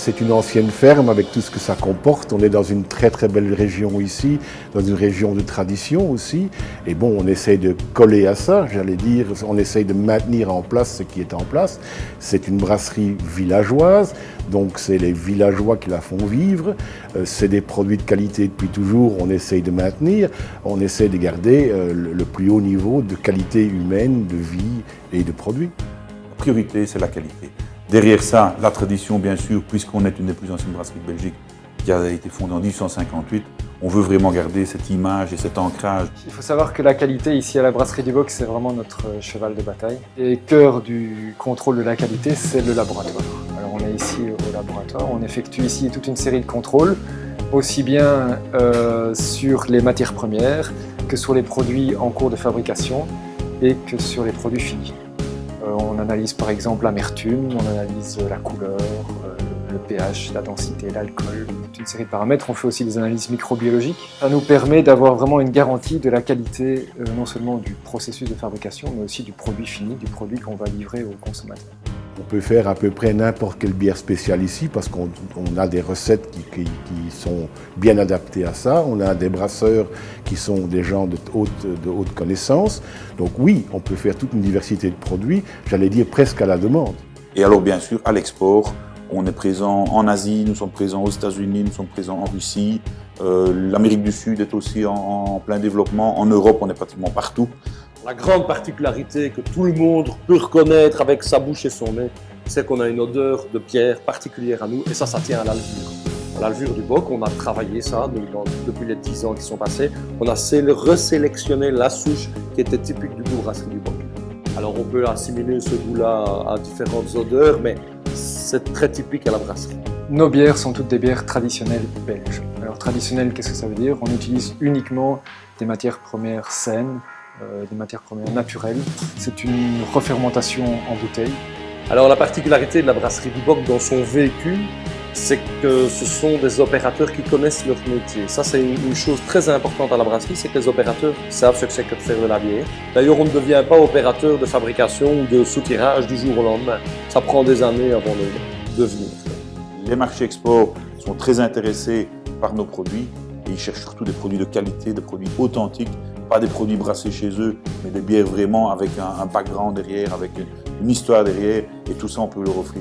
C'est une ancienne ferme avec tout ce que ça comporte. On est dans une très très belle région ici, dans une région de tradition aussi. Et bon, on essaye de coller à ça, j'allais dire, on essaye de maintenir en place ce qui est en place. C'est une brasserie villageoise, donc c'est les villageois qui la font vivre. C'est des produits de qualité depuis toujours, on essaye de maintenir. On essaye de garder le plus haut niveau de qualité humaine, de vie et de produits. La priorité, c'est la qualité. Derrière ça, la tradition, bien sûr, puisqu'on est une des plus anciennes brasseries de Belgique, qui a été fondée en 1858, on veut vraiment garder cette image et cet ancrage. Il faut savoir que la qualité ici à la brasserie du Boc, c'est vraiment notre cheval de bataille. Et cœur du contrôle de la qualité, c'est le laboratoire. Alors on est ici au laboratoire, on effectue ici toute une série de contrôles, aussi bien sur les matières premières que sur les produits en cours de fabrication et que sur les produits finis. On analyse par exemple l'amertume, on analyse la couleur, le pH, la densité, l'alcool, toute une série de paramètres. On fait aussi des analyses microbiologiques. Ça nous permet d'avoir vraiment une garantie de la qualité non seulement du processus de fabrication, mais aussi du produit fini, du produit qu'on va livrer aux consommateurs. On peut faire à peu près n'importe quelle bière spéciale ici parce qu'on a des recettes qui sont bien adaptées à ça. On a des brasseurs qui sont des gens de haute connaissance. Donc oui, on peut faire toute une diversité de produits, j'allais dire presque à la demande. Et alors bien sûr, à l'export, on est présent en Asie, nous sommes présents aux États-Unis, nous sommes présents en Russie. L'Amérique du Sud est aussi en plein développement. En Europe, on est pratiquement partout. La grande particularité que tout le monde peut reconnaître avec sa bouche et son nez, c'est qu'on a une odeur de bière particulière à nous, et ça tient à l'alvure. L'alvure du Boc, on a travaillé ça depuis les 10 ans qui sont passés. On a resélectionné la souche qui était typique du goût brasserie du Boc. Alors on peut assimiler ce goût-là à différentes odeurs, mais c'est très typique à la brasserie. Nos bières sont toutes des bières traditionnelles belges. Alors traditionnelles, qu'est-ce que ça veut dire? On utilise uniquement des matières premières saines, des matières premières naturelles. C'est une refermentation en bouteille. Alors la particularité de la brasserie du Boc dans son véhicule, c'est que ce sont des opérateurs qui connaissent leur métier. Ça, c'est une chose très importante à la brasserie, c'est que les opérateurs savent ce que c'est que de faire de la bière. D'ailleurs, on ne devient pas opérateur de fabrication ou de soutirage du jour au lendemain. Ça prend des années avant de devenir. Les marchés export sont très intéressés par nos produits et ils cherchent surtout des produits de qualité, des produits authentiques, pas des produits brassés chez eux, mais des bières vraiment avec un background derrière, avec une histoire derrière, et tout ça on peut leur offrir.